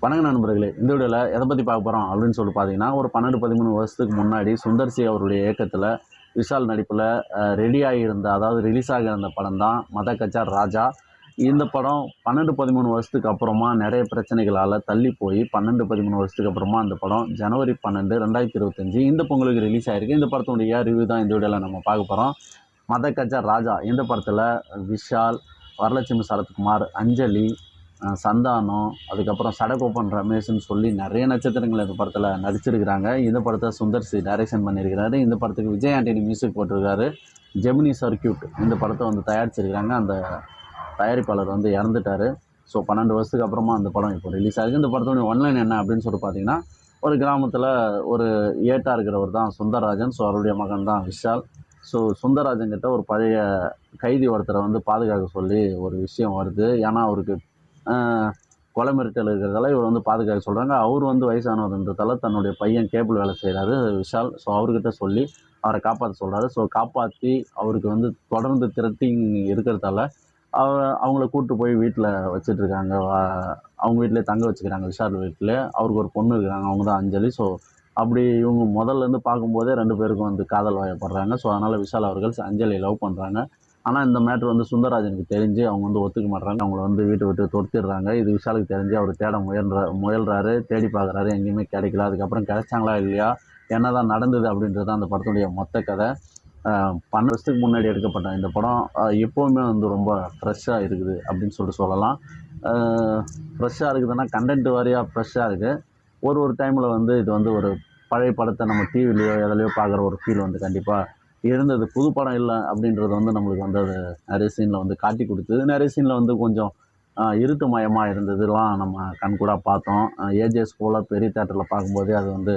வணக்கம் நண்பர்களே, இந்த வீடியோவில் எதை பற்றி பார்க்க போகிறோம் அப்படின்னு சொல்லிட்டு பார்த்தீங்கன்னா, ஒரு 12-13 வருஷத்துக்கு முன்னாடி சுந்தர் சி அவருடைய இயக்கத்தில் விஷால் நடிப்பில் ரெடி ஆகியிருந்த, அதாவது ரிலீஸ் ஆகியிருந்த படம் தான் மதகஜா ராஜா. இந்த படம் 12-13 வருஷத்துக்கு அப்புறமா நிறைய பிரச்சனைகளால் தள்ளி போய் 12-13 வருஷத்துக்கு அப்புறமா அந்த படம் ஜனவரி 12, 2025 இந்த பொங்கலுக்கு ரிலீஸ் ஆகிருக்கு. இந்த படத்துடைய ரிவ்யூ தான் இந்த வீடியோவில் நம்ம பார்க்க போகிறோம். மதகஜா ராஜா இந்த படத்தில் விஷால், வரலட்சுமி சரத்குமார், அஞ்சலி, சந்தானம், அதுக்கப்புறம் சடகோபன் ரமேஷ்னு சொல்லி நிறைய நட்சத்திரங்கள் இந்த படத்தில் நடிச்சிருக்கிறாங்க. இந்த படத்தை சுந்தர் சி டைரக்ஷன் பண்ணியிருக்கிறாரு. இந்த படத்துக்கு விஜய் ஆண்டனி மியூசிக் போட்டிருக்காரு. ஜெமினி சர்க்கியூட் இந்த படத்தை தயாரிச்சிருக்கிறாங்க. அந்த தயாரிப்பாளர் இறந்துட்டார். ஸோ 12 வருஷத்துக்கு அப்புறமா அந்த படம் இப்போ ரிலீஸ் ஆகிருக்கு. இந்த படத்தோடைய ஒன்லைன் என்ன அப்படின்னு சொல்லிட்டு பார்த்தீங்கன்னா, ஒரு கிராமத்தில் ஒரு ஏட்டாக இருக்கிறவர் தான் சுந்தரராஜன். ஸோ அவருடைய மகன் தான் விஷால். ஸோ சுந்தரராஜன் கிட்ட ஒரு பழைய கைதி ஒருத்தரை பாதுகாக்க சொல்லி ஒரு விஷயம் வருது. ஏன்னா அவருக்கு கொலை மிரட்டல் இருக்கிறதால இவர் பாதுகாக்க சொல்கிறாங்க. அவர் வயசானவர்ன்றதால தன்னுடைய பையன் கேபிள் வேலை செய்கிறாரு விஷால். ஸோ அவர்கிட்ட சொல்லி அவரை காப்பாற்ற சொல்கிறாரு. ஸோ காப்பாற்றி அவருக்கு தொடர்ந்து திரட்டிங் இருக்கிறதால அவங்கள கூப்பிட்டு போய் வீட்டில் வச்சிட்ருக்காங்க. அவங்க வீட்டிலே தங்க வச்சுக்கிறாங்க. விஷால் வீட்டில் அவருக்கு ஒரு பொண்ணு இருக்கிறாங்க. அவங்க தான் அஞ்சலி. ஸோ அப்படி இவங்க முதல்லேருந்து பார்க்கும்போதே 2 பேருக்கும் காதல் வயப்படுறாங்க. ஸோ அதனால் விஷால் அவர்கள் அஞ்சலியை லவ் பண்ணுறாங்க. ஆனால் இந்த மேட்ரு சுந்தரராஜனுக்கு தெரிஞ்சு அவங்க ஒத்துக்க மாட்டுறாங்க. அவங்கள வீட்டை விட்டு துரத்திடுறாங்க. இது விஷாலுக்கு தெரிஞ்சு அவர் தேட முயல்றாரு. தேடி பார்க்குறாரு, எங்கேயுமே கிடைக்கல. அதுக்கப்புறம் கிடைச்சாங்களா இல்லையா, என்ன தான் நடந்தது அப்படின்றது அந்த படத்துடைய மொத்த கதை. 12 வருஷத்துக்கு முன்னாடி எடுக்கப்பட்ட இந்த படம் எப்போவுமே ரொம்ப ஃப்ரெஷ்ஷாக இருக்குது அப்படின்னு சொல்லலாம். ஃப்ரெஷ்ஷாக இருக்குதுன்னா கண்டென்ட் வாரியாக ஃப்ரெஷ்ஷாக இருக்குது. ஒரு டைமில் இது ஒரு பழைய படத்தை நம்ம டிவிலையோ எதுலையோ பார்க்குற ஒரு ஃபீல் கண்டிப்பாக இருந்தது. புது படம் இல்லை அப்படின்றது நம்மளுக்கு அது நிறைய சீனில் காட்டி கொடுத்தது. நிறைய சீனில் கொஞ்சம் இருட்டு மயமாக இருந்ததுலாம் நம்ம கண்கூடாக பார்த்தோம். ஏஜிஎஸ் போல் பெரிய தேட்டரில் பார்க்கும்போதே அது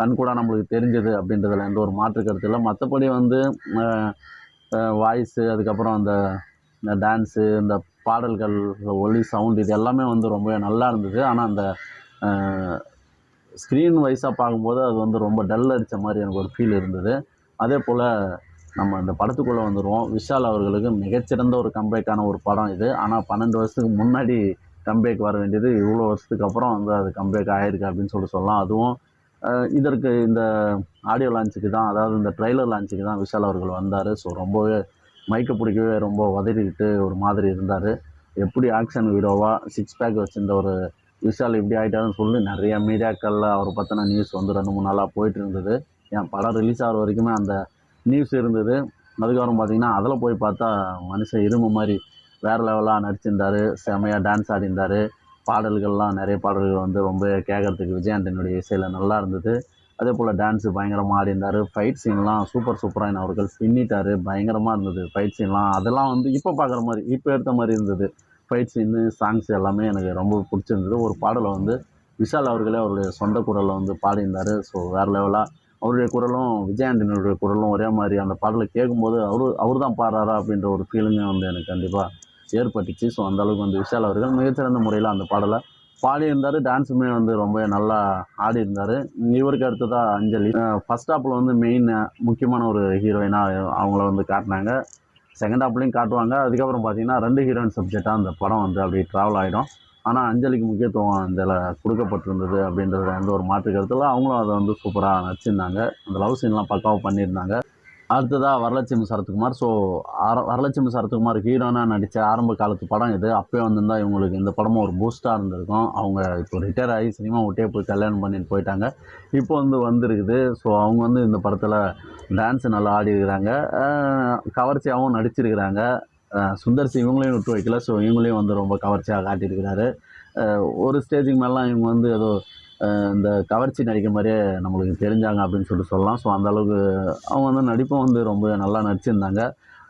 கண்கூடாக நம்மளுக்கு தெரிஞ்சது அப்படின்றதுல எந்த ஒரு மாற்று கருத்து இல்லை. மற்றபடி வாய்ஸு, அதுக்கப்புறம் அந்த டான்ஸு, இந்த பாடல்கள், ஒலி, சவுண்ட் இது எல்லாமே ரொம்ப நல்லா இருந்தது. ஆனால் அந்த ஸ்க்ரீன் வைஸாக பார்க்கும்போது அது ரொம்ப டல் அடித்த மாதிரி எனக்கு ஒரு ஃபீல் இருந்தது. அதே போல் நம்ம இந்த படத்துக்குள்ளே வந்துடுவோம். விஷால் அவர்களுக்கு மிகச்சிறந்த ஒரு கம்பேக்கான ஒரு படம் இது. ஆனால் 12 வருஷத்துக்கு முன்னாடி கம்பேக் வர வேண்டியது இவ்வளோ வருஷத்துக்கு அப்புறம் அது கம்பேக் ஆகிருக்கு அப்படின்னு சொல்லலாம். அதுவும் இதற்கு இந்த ஆடியோ லான்ச்சுக்கு தான், அதாவது இந்த ட்ரெய்லர் லான்ச்சுக்கு தான் விஷால் அவர்கள் வந்தார். ஸோ ரொம்பவே மைக்கை பிடிக்கவே ரொம்ப உதறிக்கிட்டு ஒரு மாதிரி இருந்தார். எப்படி ஆக்ஷன் ஹீரோவாக 6 பேக் வச்சுருந்த ஒரு விஷால் இப்படி ஆகிட்டாருன்னு சொல்லி நிறைய மீடியாக்களில் அவரை பற்றின நியூஸ் 2-3 நாளாக போயிட்டு இருந்தது. என் படம் ரிலீஸ் ஆகிற வரைக்குமே அந்த நியூஸ் இருந்தது. அதுக்கப்புறம் பார்த்திங்கன்னா அதில் போய் பார்த்தா மனுஷன் இரும்பு மாதிரி வேறு லெவலாக நடிச்சிருந்தார். செமையாக டான்ஸ் ஆடிருந்தார். பாடல்கள்லாம் நிறைய பாடல்கள் ரொம்ப கேட்குறதுக்கு விஜய் ஆண்டனியுடைய இசையில் நல்லா இருந்தது. அதே போல் டான்ஸு பயங்கரமாக ஆடிருந்தார். ஃபைட் சீன்லாம் சூப்பராக அவர்கள் பின்னிட்டார். பயங்கரமாக இருந்தது ஃபைட் சீன்லாம். அதெல்லாம் இப்போ பார்க்குற மாதிரி, இப்போ எடுத்த மாதிரி இருந்தது. ஃபைட் சீனு, சாங்ஸ் எல்லாமே எனக்கு ரொம்ப பிடிச்சிருந்தது. ஒரு பாடலை விஷால் அவர்களே அவருடைய சொந்த குரலில் பாடியிருந்தார். ஸோ வேறு லெவலாக அவருடைய குரலும் விஜய் ஆண்டனியுடைய குரலும் ஒரே மாதிரி அந்த பாடலை கேட்கும்போது அவர் தான் பாடுறாரா அப்படின்ற ஒரு ஃபீலிங்கே எனக்கு கண்டிப்பாக ஏற்பட்டுச்சு. ஸோ அந்தளவுக்கு விஷால் அவர்கள் மிகச்சிறந்த முறையில் அந்த பாடலை பாடியிருந்தார். டான்ஸுமே ரொம்ப நல்லா ஆடி இருந்தார். இவருக்கு அடுத்ததாக அஞ்சலி. ஃபஸ்ட் ஹாப்பில் மெயின் முக்கியமான ஒரு ஹீரோயினாக அவங்கள காட்டினாங்க. செகண்ட் ஹாப்லேயும் காட்டுவாங்க. அதுக்கப்புறம் பார்த்திங்கன்னா 2 ஹீரோயின் சப்ஜெக்டாக அந்த படம் அப்படி ட்ராவல் ஆகிடும். ஆனால் அஞ்சலிக்கு முக்கியத்துவம் இதில் கொடுக்கப்பட்டிருந்தது அப்படின்றது எந்த ஒரு மாற்று கருத்தில் அவங்களும் அதை சூப்பராக நடிச்சிருந்தாங்க. அந்த லவ் சீன்லாம் பக்காவாக பண்ணியிருந்தாங்க. அடுத்ததாக வரலட்சுமி சரத்குமார். ஸோ வரலட்சுமி சரத்குமார் ஹீரோனாக நடித்த ஆரம்ப காலத்து படம் இது. அப்போயே வந்திருந்தால் இவங்களுக்கு இந்த படமும் ஒரு பூஸ்ட்டாக இருந்திருக்கும். அவங்க இப்போ ரிட்டையர் ஆகி சினிமா விட்டே போய் கல்யாணம் பண்ணிட்டு போயிட்டாங்க. இப்போ வந்திருக்குது. ஸோ அவங்க இந்த படத்தில் டான்ஸு நல்லா ஆடிருக்கிறாங்க. கவர்ச்சியாகவும் நடிச்சிருக்கிறாங்க. சுந்தர் சி இவங்களையும் விட்டு வைக்கல. ஸோ இவங்களையும் ரொம்ப கவர்ச்சியாக காட்டியிருக்கிறாரு. ஒரு ஸ்டேஜுக்கு மேலாம் இவங்க ஏதோ இந்த கவர்ச்சி நடிக்கிற மாதிரியே நம்மளுக்கு தெரிஞ்சாங்க அப்படின்னு சொல்லலாம். ஸோ அந்தளவுக்கு அவங்க நடிப்பும் ரொம்ப நல்லா நடிச்சிருந்தாங்க.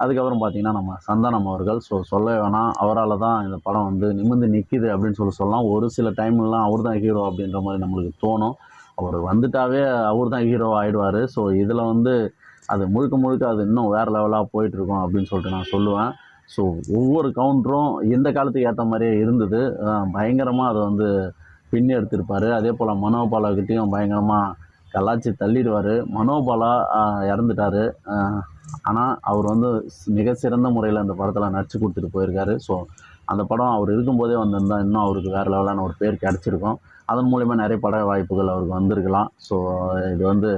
அதுக்கப்புறம் பார்த்திங்கன்னா நம்ம சந்தானம் அவர்கள். ஸோ சொல்ல வேணாம், அவரால் தான் இந்த படம் நிமிர்ந்து நிற்கிது அப்படின்னு சொல்லலாம். ஒரு சில டைம்லாம் அவர் தான் ஹீரோ அப்படின்ற மாதிரி நம்மளுக்கு தோணும். அவர் வந்துட்டாவே அவர் தான் ஹீரோ ஆகிடுவார். ஸோ இதில் அது முழுக்க அது இன்னும் வேறு லெவலாக போயிட்டுருக்கோம் அப்படின்னு சொல்லிட்டு நான் சொல்லுவேன். ஸோ ஒவ்வொரு கவுண்டரும் இந்த காலத்துக்கு ஏற்ற மாதிரியே இருந்தது. பயங்கரமாக அதை பின்னி எடுத்திருப்பார். அதே போல் மனோபாலாக்கிட்டையும் பயங்கரமாக கலாச்சி தள்ளிடுவார். மனோபாலா இறந்துட்டார். ஆனால் அவர் மிக சிறந்த முறையில் அந்த படத்தில் நடிச்சு கொடுத்துட்டு போயிருக்காரு. ஸோ அந்த படம் அவர் இருக்கும்போதே வந்திருந்தால் இன்னும் அவருக்கு வேறு லெவலான ஒரு பேர் கிடச்சிருக்கும். அதன் மூலிமா நிறைய பட வாய்ப்புகள் அவருக்கு வந்திருக்கலாம். ஸோ இது வந்து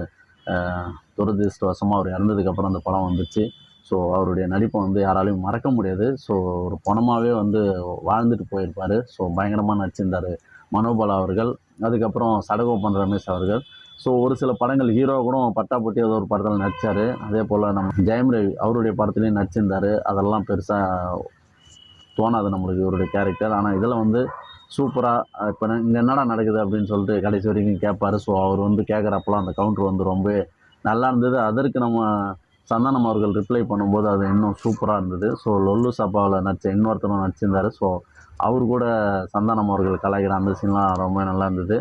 துரதிர்ஷ்டவசமாக அவர் இறந்ததுக்கப்புறம் அந்த படம் வந்துச்சு. ஸோ அவருடைய நடிப்பை வந்து யாராலையும் மறக்க முடியாது. ஸோ ஒரு பணமாகவே வந்து வாழ்ந்துட்டு போயிருப்பார். ஸோ பயங்கரமாக நடிச்சிருந்தார் மனோபாலா அவர்கள். அதுக்கப்புறம் சடகோபன் ரமேஷ் அவர்கள். ஸோ ஒரு சில படங்கள் ஹீரோ கூட பட்டாபட்டி ஏதோ ஒரு படத்தில் நடித்தார். அதே போல் நம்ம ஜெயம் ரவி அவருடைய படத்துலேயும் நடிச்சிருந்தார். அதெல்லாம் பெருசாக தோணாது நம்மளுக்கு இவருடைய கேரக்டர். ஆனால் இதில் வந்து சூப்பராக இப்போ இங்கே என்னடா நடக்குது அப்படின்னு சொல்லிட்டு கடைசி வரைக்கும் கேட்பார். ஸோ அவர் வந்து கேட்குறப்பெல்லாம் அந்த கவுண்டர் வந்து ரொம்ப நல்லா இருந்தது. அதற்கு நம்ம சந்தானம் அவர்கள் ரிப்ளை பண்ணும்போது அது இன்னும் சூப்பராக இருந்தது. ஸோ லொல்லு சபாவில் நடித்த இன்னொருத்தரும் நடிச்சிருந்தார். ஸோ அவர் கூட சந்தானம் அவர்கள் கலாய்க்கிற அந்த சீன்லாம் ரொம்ப நல்லா இருந்தது.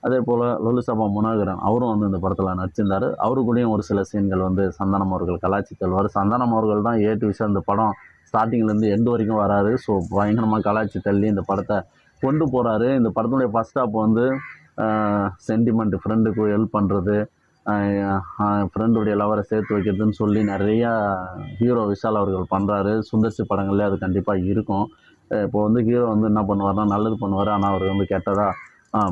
அதே போல் லொல்லு சபா முனகரன் அவரும் வந்து இந்த படத்தில் நடிச்சிருந்தார். அவரு கூடயும் ஒரு சில சீன்கள் வந்து சந்தானம் அவர்கள் கலாய்ச்சி தருவார். சந்தானம் அவர்கள் தான் ஏ டு விஷயம் இந்த படம் ஸ்டார்டிங்லேருந்து எண்டு வரைக்கும் வராரு. ஸோ பயங்கரமாக கலாய்ச்சி தள்ளி இந்த படத்தை கொண்டு போகிறாரு. இந்த படத்துடைய ஃபஸ்ட் ஹாப் வந்து சென்டிமெண்ட், ஃப்ரெண்டுக்கு ஹெல்ப் பண்ணுறது, ஃப்ரெண்டுடைய லவரை சேர்த்து வைக்கிறதுன்னு சொல்லி நிறையா ஹீரோ விஷால் அவர்கள் பண்ணுறாரு. சுந்தர்சி படங்கள்லேயே அது கண்டிப்பாக இருக்கும். இப்போ வந்து ஹீரோ வந்து என்ன பண்ணுவார்னா நல்லது பண்ணுவார். ஆனால் அவர் வந்து கெட்டதாக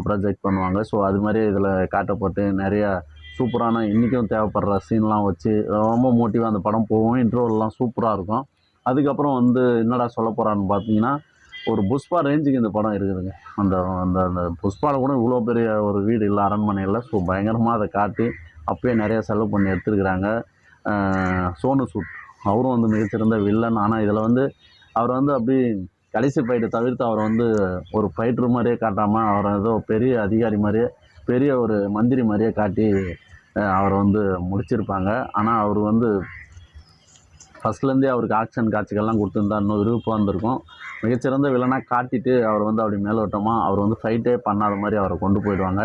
ப்ரொஜெக்ட் பண்ணுவாங்க. ஸோ அது மாதிரி இதில் காட்டப்பட்டு நிறையா சூப்பரான இன்றைக்கும் தேவைப்படுற சீன்லாம் வச்சு ரொம்ப மோட்டிவாக அந்த படம் போகும். இன்ட்ரோவெல்லாம் சூப்பராக இருக்கும். அதுக்கப்புறம் வந்து என்னடா சொல்ல போகிறான்னு பார்த்தீங்கன்னா, ஒரு புஷ்பா ரேஞ்சுக்கு இந்த படம் இருக்குதுங்க. அந்த அந்த அந்த புஷ்பாவில் கூட இவ்வளோ பெரிய ஒரு வீடு இல்லை, அரண்மனை இல்லை. ஸோ பயங்கரமாக அதை காட்டி அப்பயே நிறைய செலவு பண்ணி எடுத்துருக்கிறாங்க. சோனு சூட் அவரும் வந்து மிகச்சிறந்த வில்லன். ஆனால் இதில் வந்து அவர் வந்து அப்படி கடைசி ஃபைட்டை தவிர்த்து அவரை வந்து ஒரு ஃபைட்டர் மாதிரியே காட்டாமல் அவரை ஏதோ பெரிய அதிகாரி மாதிரியே, பெரிய ஒரு மந்திரி மாதிரியே காட்டி அவரை வந்து முடிச்சிருப்பாங்க. ஆனால் அவர் வந்து ஃபஸ்ட்லேருந்தே அவருக்கு ஆக்ஷன் காட்சிகள்லாம் கொடுத்துருந்தா இன்னும் விருப்பம் இருந்திருக்கும். மிகச்சிறந்த வில்லனாக காட்டிட்டு அவர் வந்து அப்படி மேலோட்டமாக அவர் வந்து ஃபைட்டே பண்ணாத மாதிரி அவரை கொண்டு போயிடுவாங்க.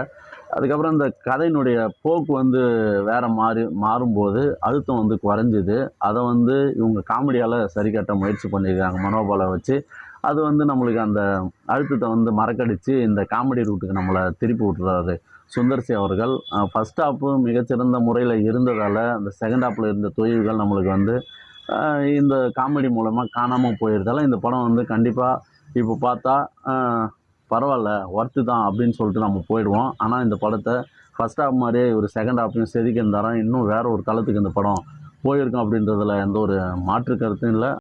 அதுக்கப்புறம் இந்த கதையினுடைய போக்கு வந்து வேறு மாறும்போது அழுத்தம் வந்து குறைஞ்சிது. அதை வந்து இவங்க காமெடியால் சரி கட்ட முயற்சி பண்ணியிருக்காங்க மனோபாலை வச்சு. அது வந்து நம்மளுக்கு அந்த அழுத்தத்தை வந்து மறக்கடித்து இந்த காமெடி ரூட்டுக்கு நம்மளை திருப்பி விட்டுறாரு சுந்தர்சி அவர்கள். ஃபஸ்ட் ஹாப்பு மிகச்சிறந்த முறையில் இருந்ததால் அந்த செகண்ட் ஹாப்பில் இருந்த தொய்வுகள் நம்மளுக்கு வந்து இந்த காமெடி மூலமாக காணாமல் போயிருந்தால இந்த படம் வந்து கண்டிப்பாக இப்போ பார்த்தா பரவாயில்ல ஒர்த்து தான் அப்படின்னு சொல்லிட்டு நம்ம போயிடுவோம். ஆனால் இந்த படத்தை ஃபஸ்ட் ஹாஃப் மாதிரியே ஒரு செகண்ட் ஹாஃப்பையும் செதுக்கியிருந்தாலும் இன்னும் வேறு ஒரு தளத்துக்கு இந்த படம் போயிருக்கும் அப்படின்றதுல எந்த ஒரு மாற்று கருத்தும் இல்லை.